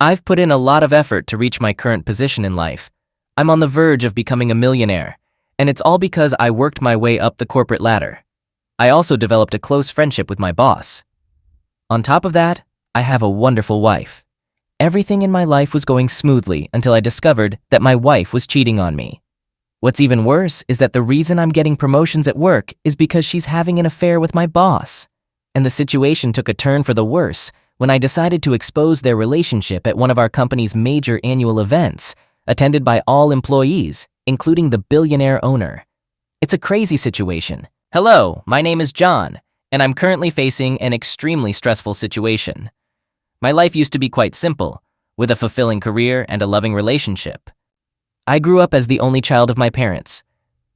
I've put in a lot of effort to reach my current position in life. I'm on the verge of becoming a millionaire, and it's all because I worked my way up the corporate ladder. I also developed a close friendship with my boss. On top of that, I have a wonderful wife. Everything in my life was going smoothly until I discovered that my wife was cheating on me. What's even worse is that the reason I'm getting promotions at work is because she's having an affair with my boss. And the situation took a turn for the worse when I decided to expose their relationship at one of our company's major annual events, attended by all employees, including the billionaire owner. It's a crazy situation. Hello, my name is John, and I'm currently facing an extremely stressful situation. My life used to be quite simple, with a fulfilling career and a loving relationship. I grew up as the only child of my parents,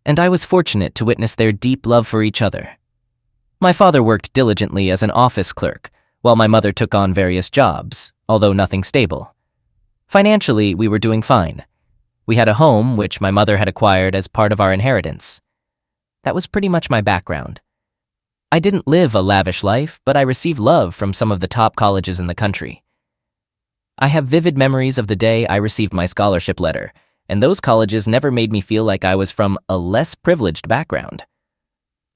and I was fortunate to witness their deep love for each other. My father worked diligently as an office clerk, while my mother took on various jobs, although nothing stable. Financially, we were doing fine. We had a home which my mother had acquired as part of our inheritance. That was pretty much my background. I didn't live a lavish life, but I received love from some of the top colleges in the country. I have vivid memories of the day I received my scholarship letter, and those colleges never made me feel like I was from a less privileged background.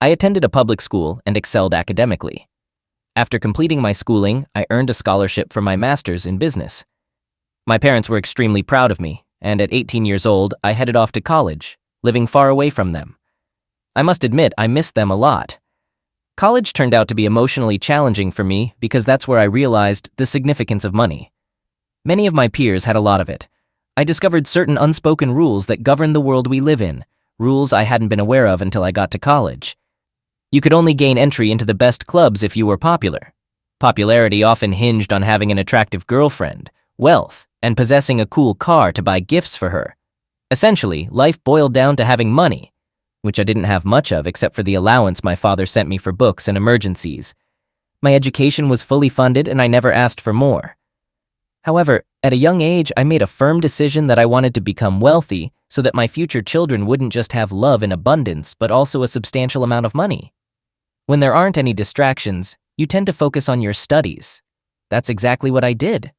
I attended a public school and excelled academically. After completing my schooling, I earned a scholarship for my master's in business. My parents were extremely proud of me, and at 18 years old, I headed off to college, living far away from them. I must admit, I missed them a lot. College turned out to be emotionally challenging for me because that's where I realized the significance of money. Many of my peers had a lot of it. I discovered certain unspoken rules that govern the world we live in, rules I hadn't been aware of until I got to college. You could only gain entry into the best clubs if you were popular. Popularity often hinged on having an attractive girlfriend, wealth, and possessing a cool car to buy gifts for her. Essentially, life boiled down to having money, which I didn't have much of except for the allowance my father sent me for books and emergencies. My education was fully funded and I never asked for more. However, at a young age, I made a firm decision that I wanted to become wealthy so that my future children wouldn't just have love in abundance, but also a substantial amount of money. When there aren't any distractions, you tend to focus on your studies. That's exactly what I did.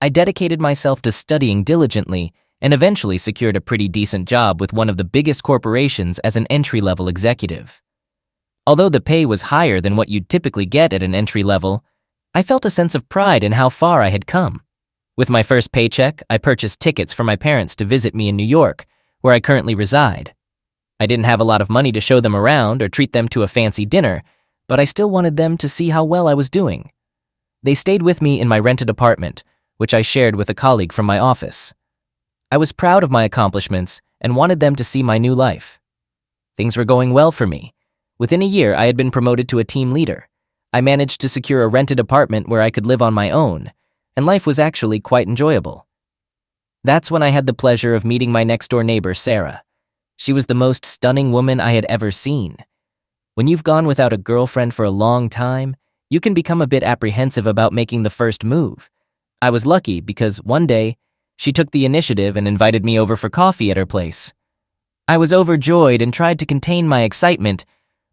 I dedicated myself to studying diligently and eventually secured a pretty decent job with one of the biggest corporations as an entry-level executive. Although the pay was higher than what you'd typically get at an entry level, I felt a sense of pride in how far I had come. With my first paycheck, I purchased tickets for my parents to visit me in New York, where I currently reside. I didn't have a lot of money to show them around or treat them to a fancy dinner, but I still wanted them to see how well I was doing. They stayed with me in my rented apartment, which I shared with a colleague from my office. I was proud of my accomplishments and wanted them to see my new life. Things were going well for me. Within a year, I had been promoted to a team leader. I managed to secure a rented apartment where I could live on my own, and life was actually quite enjoyable. That's when I had the pleasure of meeting my next-door neighbor, Sarah. She was the most stunning woman I had ever seen. When you've gone without a girlfriend for a long time, you can become a bit apprehensive about making the first move. I was lucky because one day, she took the initiative and invited me over for coffee at her place. I was overjoyed and tried to contain my excitement,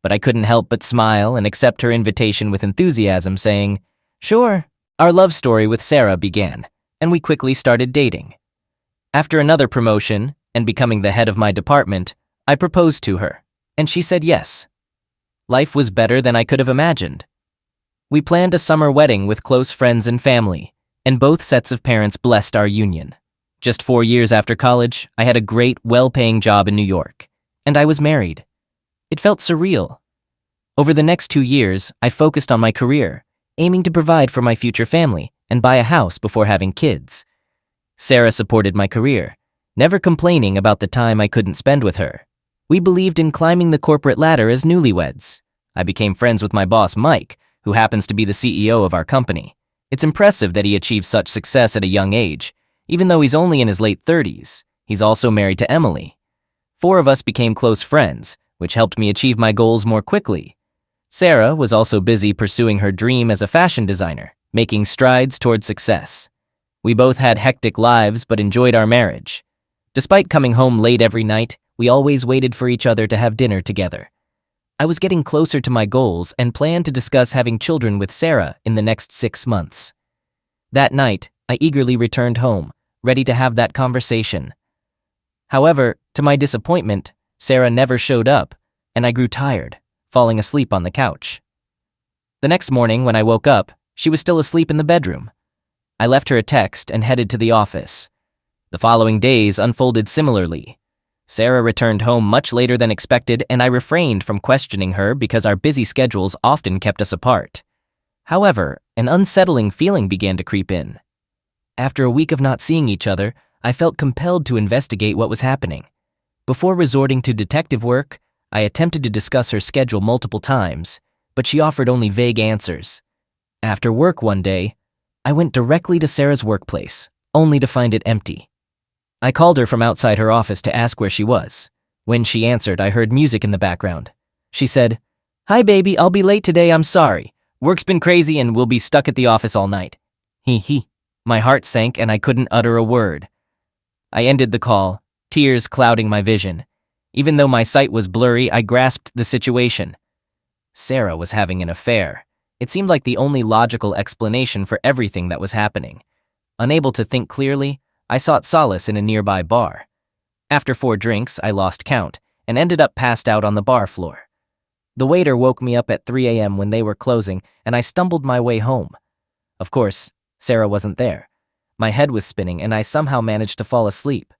but I couldn't help but smile and accept her invitation with enthusiasm, saying, "Sure." Our love story with Sarah began, and we quickly started dating. After another promotion and becoming the head of my department, I proposed to her, and she said yes. Life was better than I could have imagined. We planned a summer wedding with close friends and family, and both sets of parents blessed our union. Just 4 years after college, I had a great, well-paying job in New York, and I was married. It felt surreal. Over the next 2 years, I focused on my career, aiming to provide for my future family and buy a house before having kids. Sarah supported my career, never complaining about the time I couldn't spend with her. We believed in climbing the corporate ladder as newlyweds. I became friends with my boss, Mike, who happens to be the CEO of our company. It's impressive that he achieved such success at a young age. Even though he's only in his late 30s, he's also married to Emily. 4 of us became close friends, which helped me achieve my goals more quickly. Sarah was also busy pursuing her dream as a fashion designer, making strides toward success. We both had hectic lives but enjoyed our marriage. Despite coming home late every night, we always waited for each other to have dinner together. I was getting closer to my goals and planned to discuss having children with Sarah in the next 6 months. That night, I eagerly returned home, ready to have that conversation. However, to my disappointment, Sarah never showed up, and I grew tired, falling asleep on the couch. The next morning, when I woke up, she was still asleep in the bedroom. I left her a text and headed to the office. The following days unfolded similarly. Sarah returned home much later than expected, and I refrained from questioning her because our busy schedules often kept us apart. However, an unsettling feeling began to creep in. After a week of not seeing each other, I felt compelled to investigate what was happening. Before resorting to detective work, I attempted to discuss her schedule multiple times, but she offered only vague answers. After work one day, I went directly to Sarah's workplace, only to find it empty. I called her from outside her office to ask where she was. When she answered, I heard music in the background. She said, "Hi baby, I'll be late today, I'm sorry. Work's been crazy and we'll be stuck at the office all night." He. My heart sank and I couldn't utter a word. I ended the call, tears clouding my vision. Even though my sight was blurry, I grasped the situation. Sarah was having an affair. It seemed like the only logical explanation for everything that was happening. Unable to think clearly, I sought solace in a nearby bar. After 4 drinks, I lost count and ended up passed out on the bar floor. The waiter woke me up at 3 a.m. when they were closing, and I stumbled my way home. Of course, Sarah wasn't there. My head was spinning, and I somehow managed to fall asleep.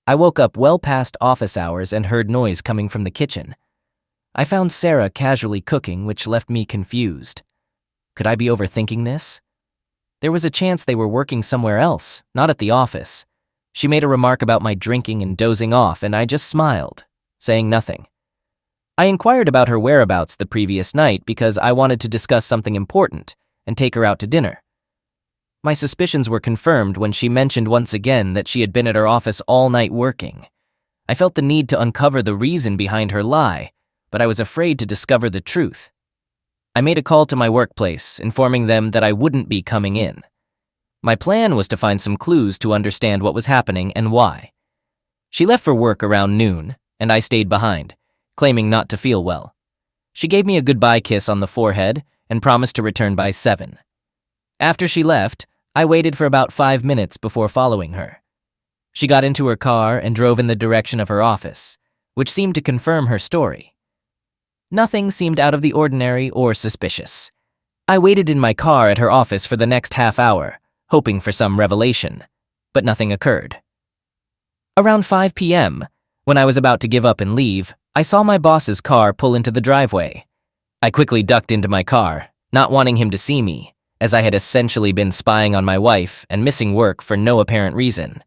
I woke up well past office hours and heard noise coming from the kitchen. I found Sarah casually cooking, which left me confused. Could I be overthinking this? There was a chance they were working somewhere else, not at the office. She made a remark about my drinking and dozing off, and I just smiled, saying nothing. I inquired about her whereabouts the previous night because I wanted to discuss something important and take her out to dinner. My suspicions were confirmed when she mentioned once again that she had been at her office all night working. I felt the need to uncover the reason behind her lie, but I was afraid to discover the truth. I made a call to my workplace, informing them that I wouldn't be coming in. My plan was to find some clues to understand what was happening and why. She left for work around noon, and I stayed behind, claiming not to feel well. She gave me a goodbye kiss on the forehead and promised to return by 7. After she left, I waited for about 5 minutes before following her. She got into her car and drove in the direction of her office, which seemed to confirm her story. Nothing seemed out of the ordinary or suspicious. I waited in my car at her office for the next half hour, hoping for some revelation, but nothing occurred. Around 5 p.m., when I was about to give up and leave, I saw my boss's car pull into the driveway. I quickly ducked into my car, not wanting him to see me, as I had essentially been spying on my wife and missing work for no apparent reason.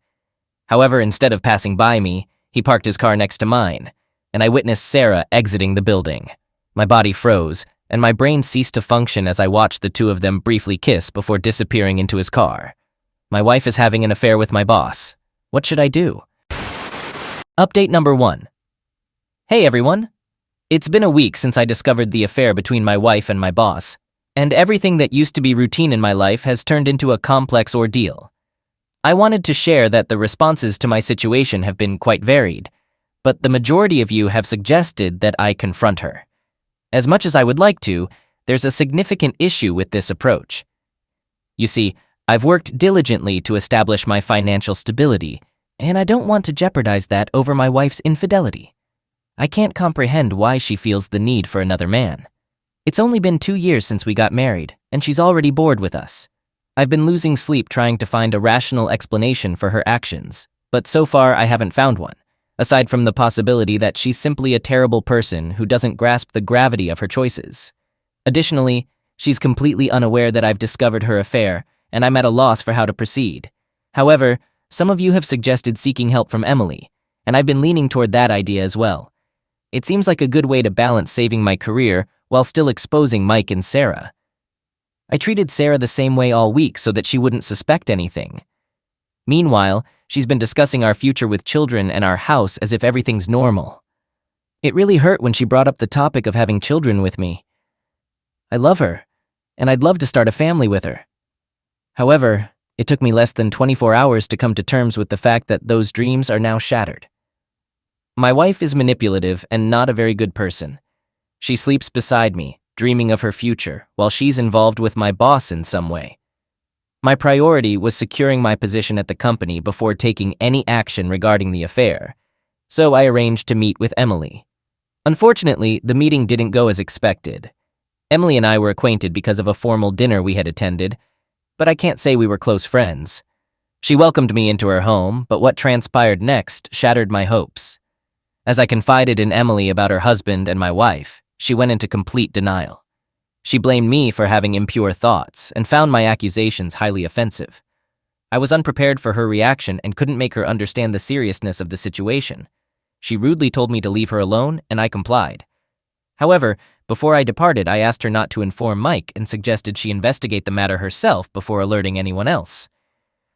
However, instead of passing by me, he parked his car next to mine, and I witnessed Sarah exiting the building. My body froze, and my brain ceased to function as I watched the two of them briefly kiss before disappearing into his car. My wife is having an affair with my boss. What should I do? Update number 1. Hey everyone! It's been a week since I discovered the affair between my wife and my boss, and everything that used to be routine in my life has turned into a complex ordeal. I wanted to share that the responses to my situation have been quite varied, but the majority of you have suggested that I confront her. As much as I would like to, there's a significant issue with this approach. You see, I've worked diligently to establish my financial stability, and I don't want to jeopardize that over my wife's infidelity. I can't comprehend why she feels the need for another man. It's only been 2 years since we got married, and she's already bored with us. I've been losing sleep trying to find a rational explanation for her actions, but so far I haven't found one, aside from the possibility that she's simply a terrible person who doesn't grasp the gravity of her choices. Additionally, she's completely unaware that I've discovered her affair, and I'm at a loss for how to proceed. However, some of you have suggested seeking help from Emily, and I've been leaning toward that idea as well. It seems like a good way to balance saving my career while still exposing Mike and Sarah. I treated Sarah the same way all week so that she wouldn't suspect anything. Meanwhile, she's been discussing our future with children and our house as if everything's normal. It really hurt when she brought up the topic of having children with me. I love her, and I'd love to start a family with her. However, it took me less than 24 hours to come to terms with the fact that those dreams are now shattered. My wife is manipulative and not a very good person. She sleeps beside me, dreaming of her future, while she's involved with my boss in some way. My priority was securing my position at the company before taking any action regarding the affair, so I arranged to meet with Emily. Unfortunately, the meeting didn't go as expected. Emily and I were acquainted because of a formal dinner we had attended, but I can't say we were close friends. She welcomed me into her home, but what transpired next shattered my hopes. As I confided in Emily about her husband and my wife, she went into complete denial. She blamed me for having impure thoughts and found my accusations highly offensive. I was unprepared for her reaction and couldn't make her understand the seriousness of the situation. She rudely told me to leave her alone, and I complied. However, before I departed, I asked her not to inform Mike and suggested she investigate the matter herself before alerting anyone else.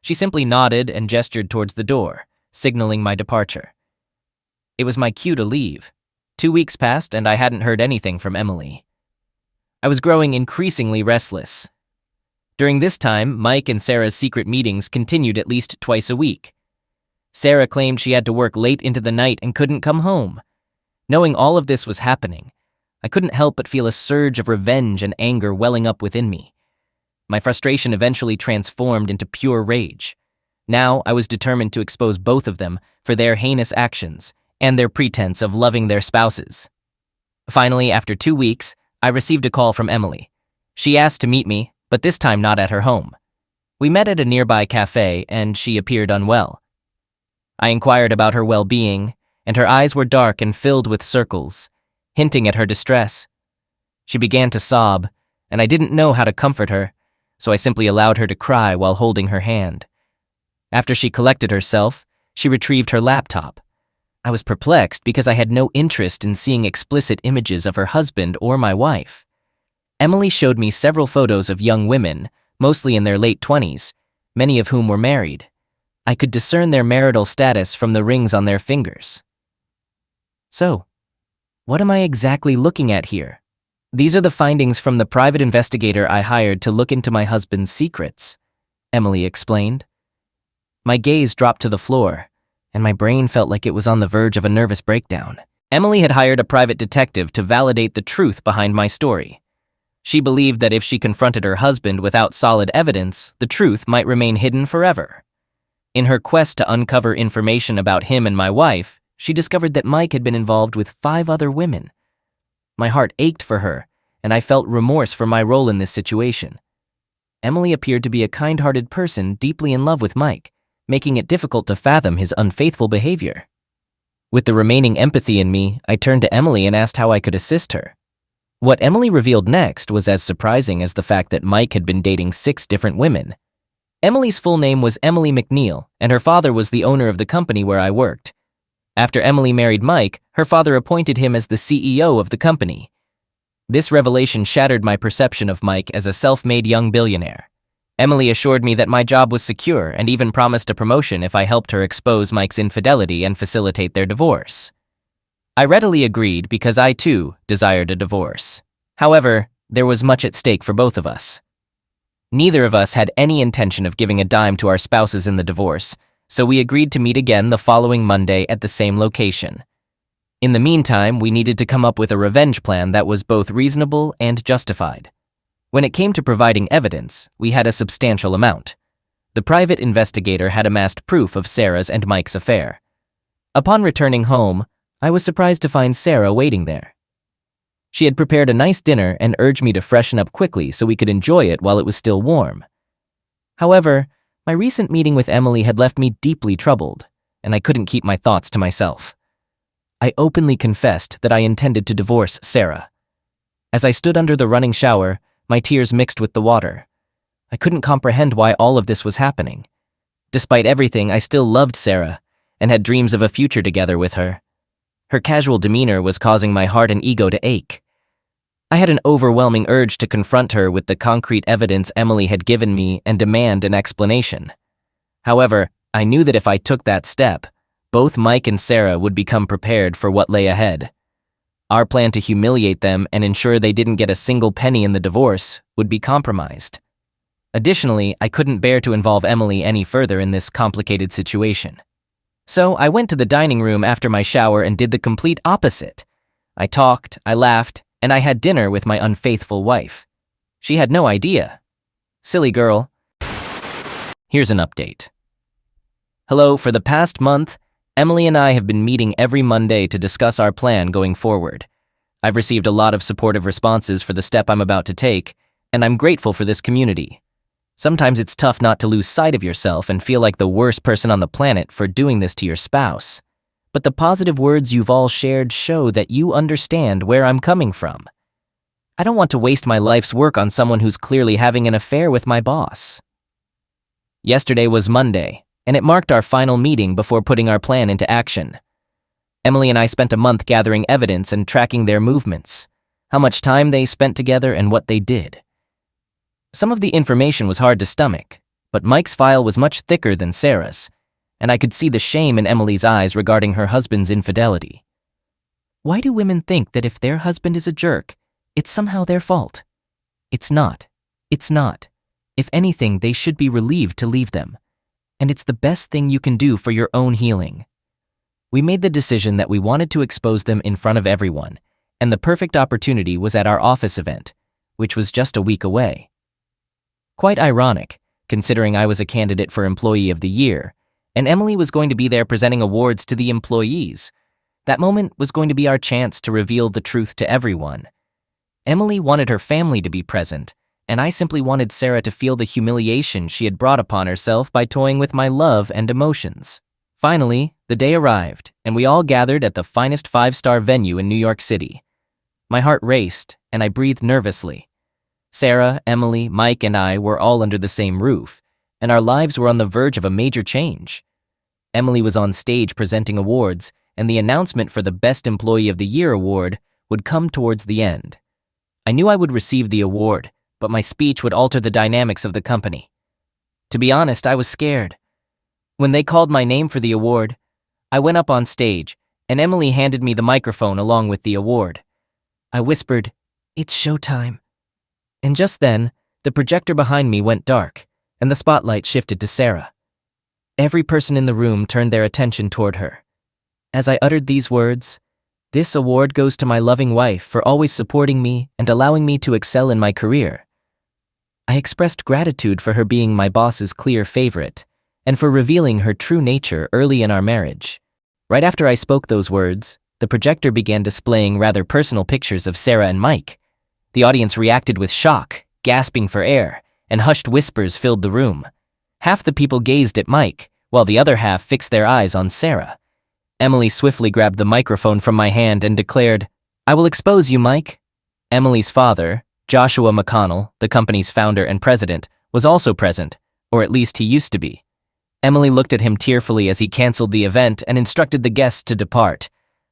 She simply nodded and gestured towards the door, signaling my departure. It was my cue to leave. 2 weeks passed and I hadn't heard anything from Emily. I was growing increasingly restless. During this time, Mike and Sarah's secret meetings continued at least twice a week. Sarah claimed she had to work late into the night and couldn't come home. Knowing all of this was happening, I couldn't help but feel a surge of revenge and anger welling up within me. My frustration eventually transformed into pure rage. Now I was determined to expose both of them for their heinous actions and their pretense of loving their spouses. Finally, after 2 weeks, I received a call from Emily. She asked to meet me, but this time not at her home. We met at a nearby cafe, and she appeared unwell. I inquired about her well-being, and her eyes were dark and filled with circles, hinting at her distress. She began to sob, and I didn't know how to comfort her, so I simply allowed her to cry while holding her hand. After she collected herself, she retrieved her laptop. I was perplexed because I had no interest in seeing explicit images of her husband or my wife. Emily showed me several photos of young women, mostly in their late 20s, many of whom were married. I could discern their marital status from the rings on their fingers. So, what am I exactly looking at here? These are the findings from the private investigator I hired to look into my husband's secrets, Emily explained. My gaze dropped to the floor, and my brain felt like it was on the verge of a nervous breakdown. Emily had hired a private detective to validate the truth behind my story. She believed that if she confronted her husband without solid evidence, the truth might remain hidden forever. In her quest to uncover information about him and my wife, she discovered that Mike had been involved with 5 other women. My heart ached for her, and I felt remorse for my role in this situation. Emily appeared to be a kind-hearted person deeply in love with Mike, making it difficult to fathom his unfaithful behavior. With the remaining empathy in me, I turned to Emily and asked how I could assist her. What Emily revealed next was as surprising as the fact that Mike had been dating 6 different women. Emily's full name was Emily McNeil, and her father was the owner of the company where I worked. After Emily married Mike, her father appointed him as the CEO of the company. This revelation shattered my perception of Mike as a self-made young billionaire. Emily assured me that my job was secure and even promised a promotion if I helped her expose Mike's infidelity and facilitate their divorce. I readily agreed because I, too, desired a divorce. However, there was much at stake for both of us. Neither of us had any intention of giving a dime to our spouses in the divorce, so we agreed to meet again the following Monday at the same location. In the meantime, we needed to come up with a revenge plan that was both reasonable and justified. When it came to providing evidence, we had a substantial amount. The private investigator had amassed proof of Sarah's and Mike's affair. Upon returning home, I was surprised to find Sarah waiting there. She had prepared a nice dinner and urged me to freshen up quickly so we could enjoy it while it was still warm. However, my recent meeting with Emily had left me deeply troubled, and I couldn't keep my thoughts to myself. I openly confessed that I intended to divorce Sarah. As I stood under the running shower, my tears mixed with the water. I couldn't comprehend why all of this was happening. Despite everything, I still loved Sarah and had dreams of a future together with her. Her casual demeanor was causing my heart and ego to ache. I had an overwhelming urge to confront her with the concrete evidence Emily had given me and demand an explanation. However, I knew that if I took that step, both Mike and Sarah would become prepared for what lay ahead. Our plan to humiliate them and ensure they didn't get a single penny in the divorce would be compromised. Additionally, I couldn't bear to involve Emily any further in this complicated situation. So I went to the dining room after my shower and did the complete opposite. I talked, I laughed, and I had dinner with my unfaithful wife. She had no idea. Silly girl. Here's an update. Hello, for the past month, Emily and I have been meeting every Monday to discuss our plan going forward. I've received a lot of supportive responses for the step I'm about to take, and I'm grateful for this community. Sometimes it's tough not to lose sight of yourself and feel like the worst person on the planet for doing this to your spouse. But the positive words you've all shared show that you understand where I'm coming from. I don't want to waste my life's work on someone who's clearly having an affair with my boss. Yesterday was Monday, and it marked our final meeting before putting our plan into action. Emily and I spent a month gathering evidence and tracking their movements, how much time they spent together and what they did. Some of the information was hard to stomach, but Mike's file was much thicker than Sarah's, and I could see the shame in Emily's eyes regarding her husband's infidelity. Why do women think that if their husband is a jerk, it's somehow their fault? It's not. It's not. If anything, they should be relieved to leave them. And it's the best thing you can do for your own healing. We made the decision that we wanted to expose them in front of everyone, and the perfect opportunity was at our office event, which was just a week away. Quite ironic, considering I was a candidate for Employee of the Year, and Emily was going to be there presenting awards to the employees. That moment was going to be our chance to reveal the truth to everyone. Emily wanted her family to be present, and I simply wanted Sarah to feel the humiliation she had brought upon herself by toying with my love and emotions. Finally, the day arrived, and we all gathered at the finest 5-star venue in New York City. My heart raced, and I breathed nervously. Sarah, Emily, Mike, and I were all under the same roof, and our lives were on the verge of a major change. Emily was on stage presenting awards, and the announcement for the Best Employee of the Year award would come towards the end. I knew I would receive the award, but my speech would alter the dynamics of the company. To be honest, I was scared. When they called my name for the award, I went up on stage, and Emily handed me the microphone along with the award. I whispered, "It's showtime." And just then, the projector behind me went dark, and the spotlight shifted to Sarah. Every person in the room turned their attention toward her. As I uttered these words, "This award goes to my loving wife for always supporting me and allowing me to excel in my career," I expressed gratitude for her being my boss's clear favorite, and for revealing her true nature early in our marriage. Right after I spoke those words, the projector began displaying rather personal pictures of Sarah and Mike. The audience reacted with shock, gasping for air, and hushed whispers filled the room. Half the people gazed at Mike, while the other half fixed their eyes on Sarah. Emily swiftly grabbed the microphone from my hand and declared, "I will expose you, Mike." Emily's father, Joshua McConnell, the company's founder and president, was also present, or at least he used to be. Emily looked at him tearfully as he canceled the event and instructed the guests to depart,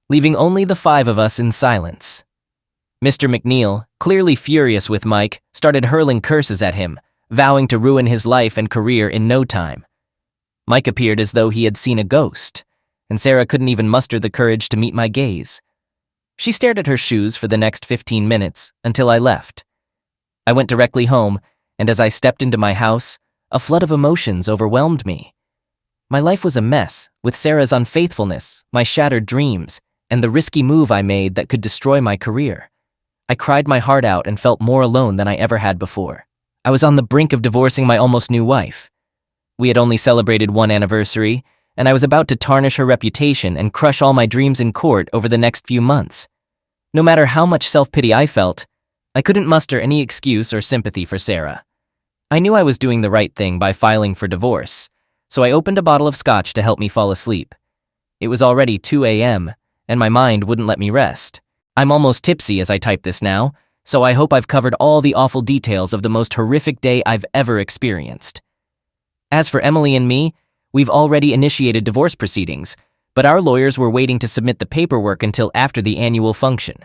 leaving only the 5 of us in silence. Mr. McNeil, clearly furious with Mike, started hurling curses at him, vowing to ruin his life and career in no time. Mike appeared as though he had seen a ghost, and Sarah couldn't even muster the courage to meet my gaze. She stared at her shoes for the next 15 minutes until I left. I went directly home, and as I stepped into my house, a flood of emotions overwhelmed me. My life was a mess, with Sarah's unfaithfulness, my shattered dreams, and the risky move I made that could destroy my career. I cried my heart out and felt more alone than I ever had before. I was on the brink of divorcing my almost new wife. We had only celebrated 1 anniversary, and I was about to tarnish her reputation and crush all my dreams in court over the next few months. No matter how much self-pity I felt, I couldn't muster any excuse or sympathy for Sarah. I knew I was doing the right thing by filing for divorce, so I opened a bottle of scotch to help me fall asleep. It was already 2 a.m., and my mind wouldn't let me rest. I'm almost tipsy as I type this now, so I hope I've covered all the awful details of the most horrific day I've ever experienced. As for Emily and me, we've already initiated divorce proceedings, but our lawyers were waiting to submit the paperwork until after the annual function.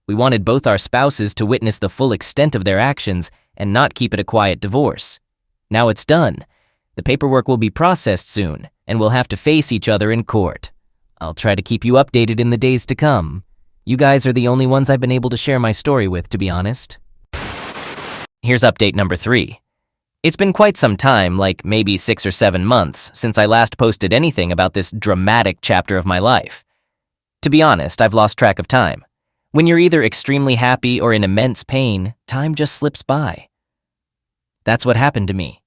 We wanted both our spouses to witness the full extent of their actions and not keep it a quiet divorce. Now it's done. The paperwork will be processed soon, and we'll have to face each other in court. I'll try to keep you updated in the days to come. You guys are the only ones I've been able to share my story with, to be honest. Here's update number 3. It's been quite some time, like maybe 6 or 7 months, since I last posted anything about this dramatic chapter of my life. To be honest, I've lost track of time. When you're either extremely happy or in immense pain, time just slips by. That's what happened to me.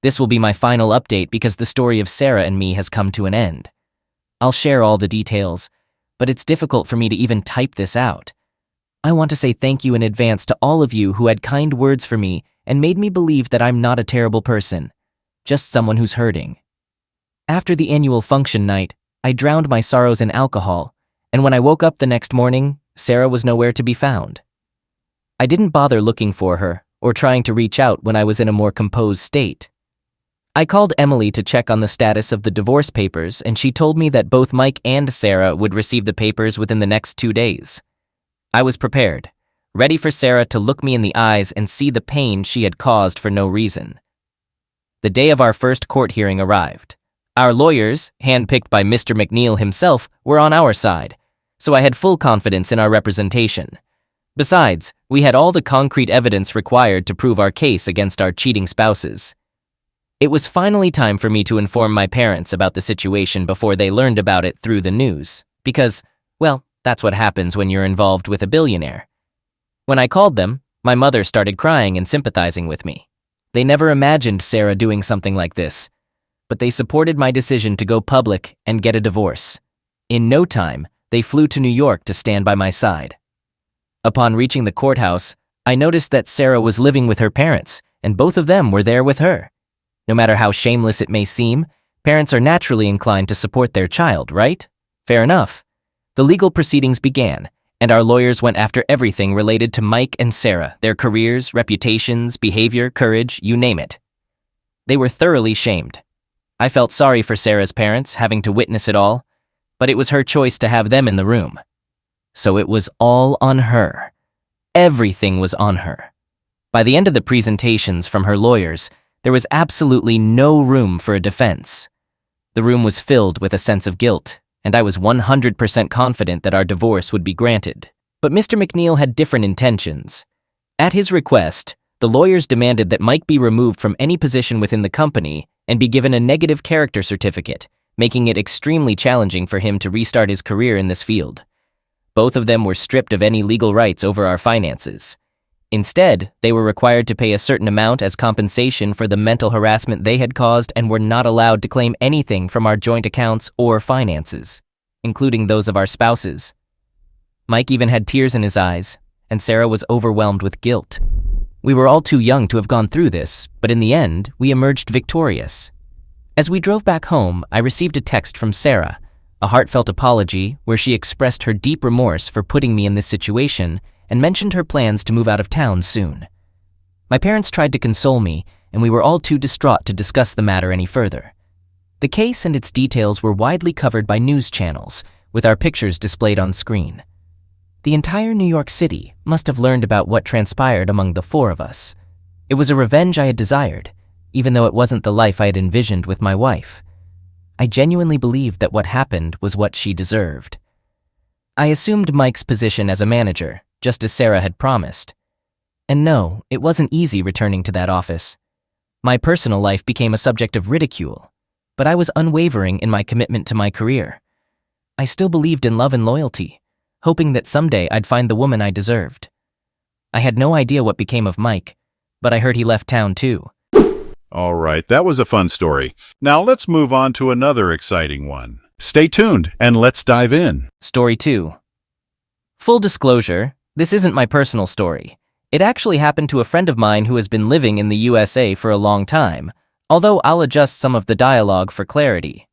This will be my final update because the story of Sarah and me has come to an end. I'll share all the details, but it's difficult for me to even type this out. I want to say thank you in advance to all of you who had kind words for me and made me believe that I'm not a terrible person, just someone who's hurting. After the annual function night, I drowned my sorrows in alcohol, and when I woke up the next morning, Sarah was nowhere to be found. I didn't bother looking for her or trying to reach out when I was in a more composed state. I called Emily to check on the status of the divorce papers, and she told me that both Mike and Sarah would receive the papers within the next 2 days. I was prepared, ready for Sarah to look me in the eyes and see the pain she had caused for no reason. The day of our first court hearing arrived. Our lawyers, handpicked by Mr. McNeil himself, were on our side, so I had full confidence in our representation. Besides, we had all the concrete evidence required to prove our case against our cheating spouses. It was finally time for me to inform my parents about the situation before they learned about it through the news, because, well, that's what happens when you're involved with a billionaire. When I called them, my mother started crying and sympathizing with me. They never imagined Sarah doing something like this, but they supported my decision to go public and get a divorce. In no time, they flew to New York to stand by my side. Upon reaching the courthouse, I noticed that Sarah was living with her parents, and both of them were there with her. No matter how shameless it may seem, parents are naturally inclined to support their child, right? Fair enough. The legal proceedings began, and our lawyers went after everything related to Mike and Sarah, their careers, reputations, behavior, courage, you name it. They were thoroughly shamed. I felt sorry for Sarah's parents, having to witness it all, but it was her choice to have them in the room. So it was all on her. Everything was on her. By the end of the presentations from her lawyers, there was absolutely no room for a defense. The room was filled with a sense of guilt, and I was 100% confident that our divorce would be granted. But Mr. McNeil had different intentions. At his request, the lawyers demanded that Mike be removed from any position within the company and be given a negative character certificate, making it extremely challenging for him to restart his career in this field. Both of them were stripped of any legal rights over our finances. Instead, they were required to pay a certain amount as compensation for the mental harassment they had caused and were not allowed to claim anything from our joint accounts or finances, including those of our spouses. Mike even had tears in his eyes, and Sarah was overwhelmed with guilt. We were all too young to have gone through this, but in the end, we emerged victorious. As we drove back home, I received a text from Sarah, a heartfelt apology where she expressed her deep remorse for putting me in this situation and mentioned her plans to move out of town soon. My parents tried to console me, and we were all too distraught to discuss the matter any further. The case and its details were widely covered by news channels, with our pictures displayed on screen. The entire New York City must have learned about what transpired among the four of us. It was a revenge I had desired, even though it wasn't the life I had envisioned with my wife. I genuinely believed that what happened was what she deserved. I assumed Mike's position as a manager, just as Sarah had promised. And no, it wasn't easy returning to that office. My personal life became a subject of ridicule, but I was unwavering in my commitment to my career. I still believed in love and loyalty, hoping that someday I'd find the woman I deserved. I had no idea what became of Mike, but I heard he left town too. All right, that was a fun story. Now let's move on to another exciting one. Stay tuned and let's dive in. Story 2. Full disclosure, this isn't my personal story. It actually happened to a friend of mine who has been living in the USA for a long time, although I'll adjust some of the dialogue for clarity.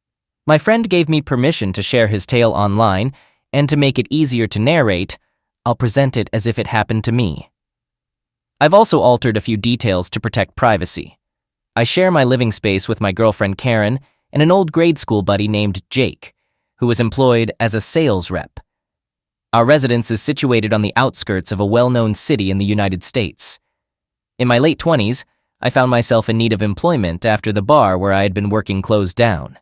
My friend gave me permission to share his tale online, and to make it easier to narrate, I'll present it as if it happened to me. I've also altered a few details to protect privacy. I share my living space with my girlfriend Karen and an old grade school buddy named Jake, who was employed as a sales rep. Our residence is situated on the outskirts of a well-known city in the United States. In my late 20s, I found myself in need of employment after the bar where I had been working closed down.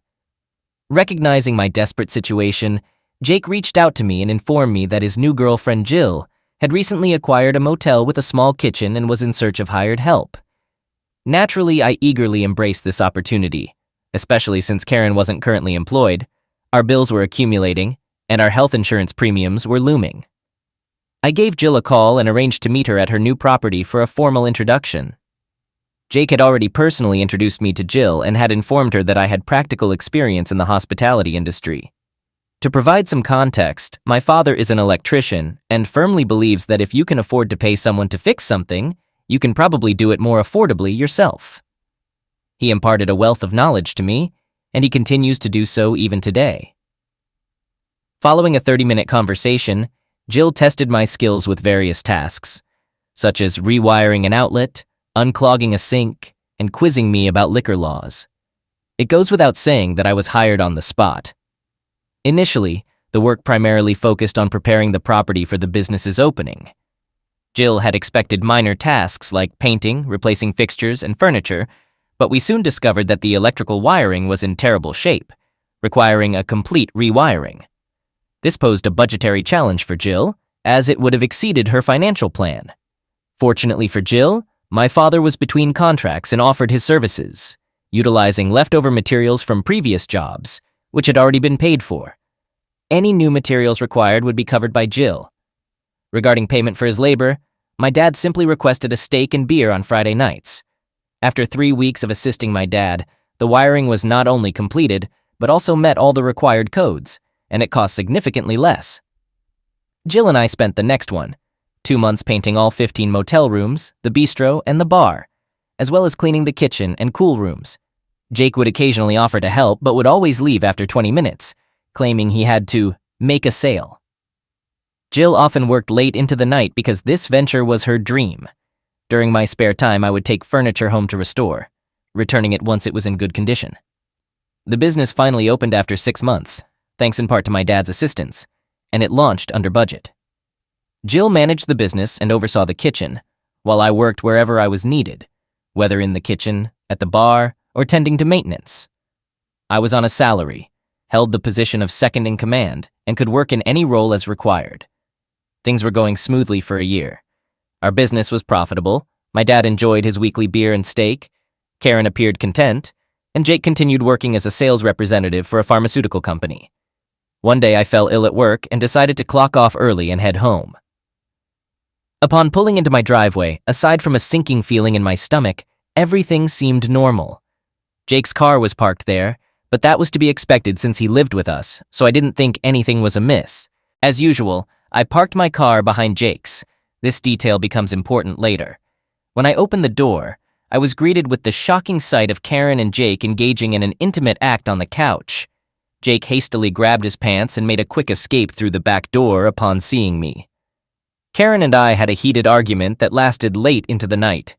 Recognizing my desperate situation, Jake reached out to me and informed me that his new girlfriend Jill had recently acquired a motel with a small kitchen and was in search of hired help. Naturally, I eagerly embraced this opportunity, especially since Karen wasn't currently employed, our bills were accumulating, and our health insurance premiums were looming. I gave Jill a call and arranged to meet her at her new property for a formal introduction. Jake had already personally introduced me to Jill and had informed her that I had practical experience in the hospitality industry. To provide some context, my father is an electrician and firmly believes that if you can afford to pay someone to fix something, you can probably do it more affordably yourself. He imparted a wealth of knowledge to me, and he continues to do so even today. Following a 30-minute conversation, Jill tested my skills with various tasks, such as rewiring an outlet, unclogging a sink, and quizzing me about liquor laws. It goes without saying that I was hired on the spot. Initially, the work primarily focused on preparing the property for the business's opening. Jill had expected minor tasks like painting, replacing fixtures, and furniture, but we soon discovered that the electrical wiring was in terrible shape, requiring a complete rewiring. This posed a budgetary challenge for Jill, as it would have exceeded her financial plan. Fortunately for Jill, my father was between contracts and offered his services, utilizing leftover materials from previous jobs, which had already been paid for. Any new materials required would be covered by Jill. Regarding payment for his labor, my dad simply requested a steak and beer on Friday nights. After 3 weeks of assisting my dad, the wiring was not only completed, but also met all the required codes, and it cost significantly less. Jill and I spent the next 2 months painting all 15 motel rooms, the bistro, and the bar, as well as cleaning the kitchen and cool rooms. Jake would occasionally offer to help, but would always leave after 20 minutes, claiming he had to make a sale. Jill often worked late into the night because this venture was her dream. During my spare time, I would take furniture home to restore, returning it once it was in good condition. The business finally opened after 6 months, thanks in part to my dad's assistance, and it launched under budget. Jill managed the business and oversaw the kitchen, while I worked wherever I was needed, whether in the kitchen, at the bar, or tending to maintenance. I was on a salary, held the position of second in command, and could work in any role as required. Things were going smoothly for a year. Our business was profitable, my dad enjoyed his weekly beer and steak, Karen appeared content, and Jake continued working as a sales representative for a pharmaceutical company. One day I fell ill at work and decided to clock off early and head home. Upon pulling into my driveway, aside from a sinking feeling in my stomach, everything seemed normal. Jake's car was parked there, but that was to be expected since he lived with us, so I didn't think anything was amiss. As usual, I parked my car behind Jake's. This detail becomes important later. When I opened the door, I was greeted with the shocking sight of Karen and Jake engaging in an intimate act on the couch. Jake hastily grabbed his pants and made a quick escape through the back door upon seeing me. Karen and I had a heated argument that lasted late into the night.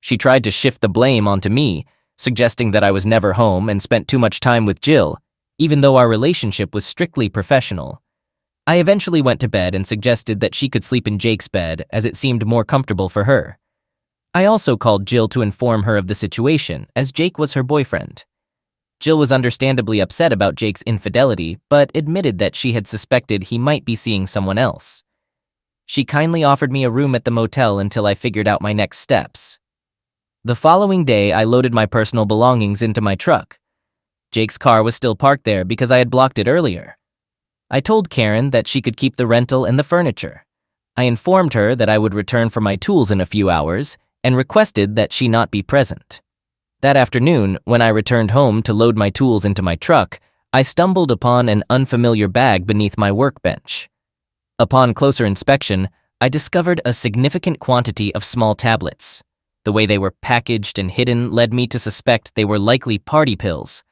She tried to shift the blame onto me, suggesting that I was never home and spent too much time with Jill, even though our relationship was strictly professional. I eventually went to bed and suggested that she could sleep in Jake's bed as it seemed more comfortable for her. I also called Jill to inform her of the situation, as Jake was her boyfriend. Jill was understandably upset about Jake's infidelity, but admitted that she had suspected he might be seeing someone else. She kindly offered me a room at the motel until I figured out my next steps. The following day, I loaded my personal belongings into my truck. Jake's car was still parked there because I had blocked it earlier. I told Karen that she could keep the rental and the furniture. I informed her that I would return for my tools in a few hours and requested that she not be present. That afternoon, when I returned home to load my tools into my truck, I stumbled upon an unfamiliar bag beneath my workbench. Upon closer inspection, I discovered a significant quantity of small tablets. The way they were packaged and hidden led me to suspect they were likely party pills.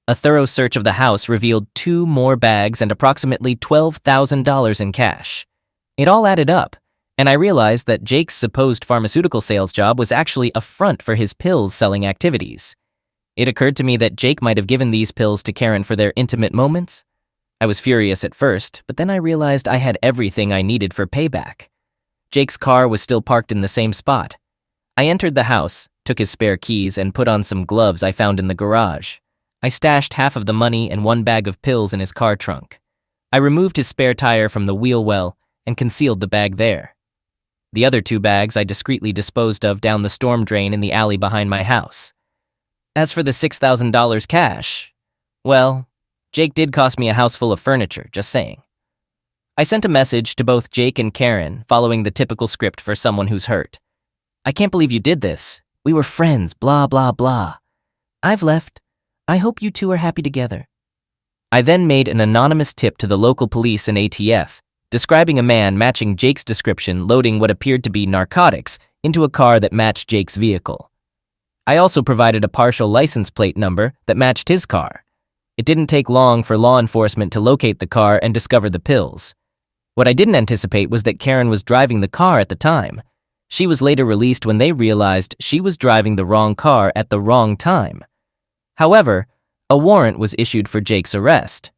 A thorough search of the house revealed 2 more bags and approximately $12,000 in cash. It all added up, and I realized that Jake's supposed pharmaceutical sales job was actually a front for his pills-selling activities. It occurred to me that Jake might have given these pills to Karen for their intimate moments. I was furious at first, but then I realized I had everything I needed for payback. Jake's car was still parked in the same spot. I entered the house, took his spare keys, and put on some gloves I found in the garage. I stashed half of the money and 1 bag of pills in his car trunk. I removed his spare tire from the wheel well and concealed the bag there. The other 2 bags I discreetly disposed of down the storm drain in the alley behind my house. As for the $6,000 cash, well, Jake did cost me a house full of furniture, just saying. I sent a message to both Jake and Karen following the typical script for someone who's hurt. "I can't believe you did this. We were friends, blah, blah, blah. I've left. I hope you two are happy together. I then made an anonymous tip to the local police and ATF, describing a man matching Jake's description loading what appeared to be narcotics into a car that matched Jake's vehicle. I also provided a partial license plate number that matched his car. It didn't take long for law enforcement to locate the car and discover the pills. What I didn't anticipate was that Karen was driving the car at the time. She was later released when they realized she was driving the wrong car at the wrong time. However, a warrant was issued for Jake's arrest.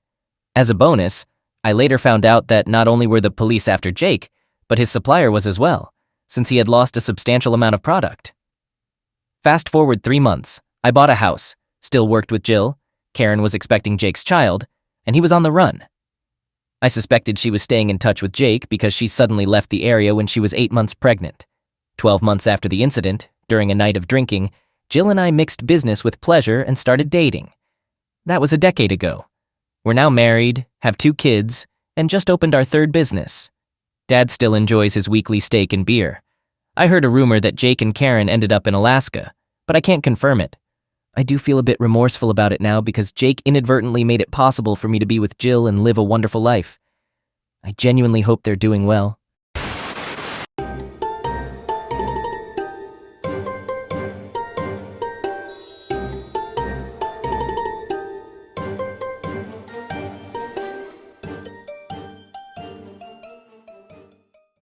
As a bonus, I later found out that not only were the police after Jake, but his supplier was as well, since he had lost a substantial amount of product. Fast forward 3 months, I bought a house, still worked with Jill, Karen was expecting Jake's child, and he was on the run. I suspected she was staying in touch with Jake because she suddenly left the area when she was 8 months pregnant. 12 months after the incident, during a night of drinking, Jill and I mixed business with pleasure and started dating. That was a decade ago. We're now married, have 2 kids, and just opened our 3rd business. Dad still enjoys his weekly steak and beer. I heard a rumor that Jake and Karen ended up in Alaska, but I can't confirm it. I do feel a bit remorseful about it now because Jake inadvertently made it possible for me to be with Jill and live a wonderful life. I genuinely hope they're doing well.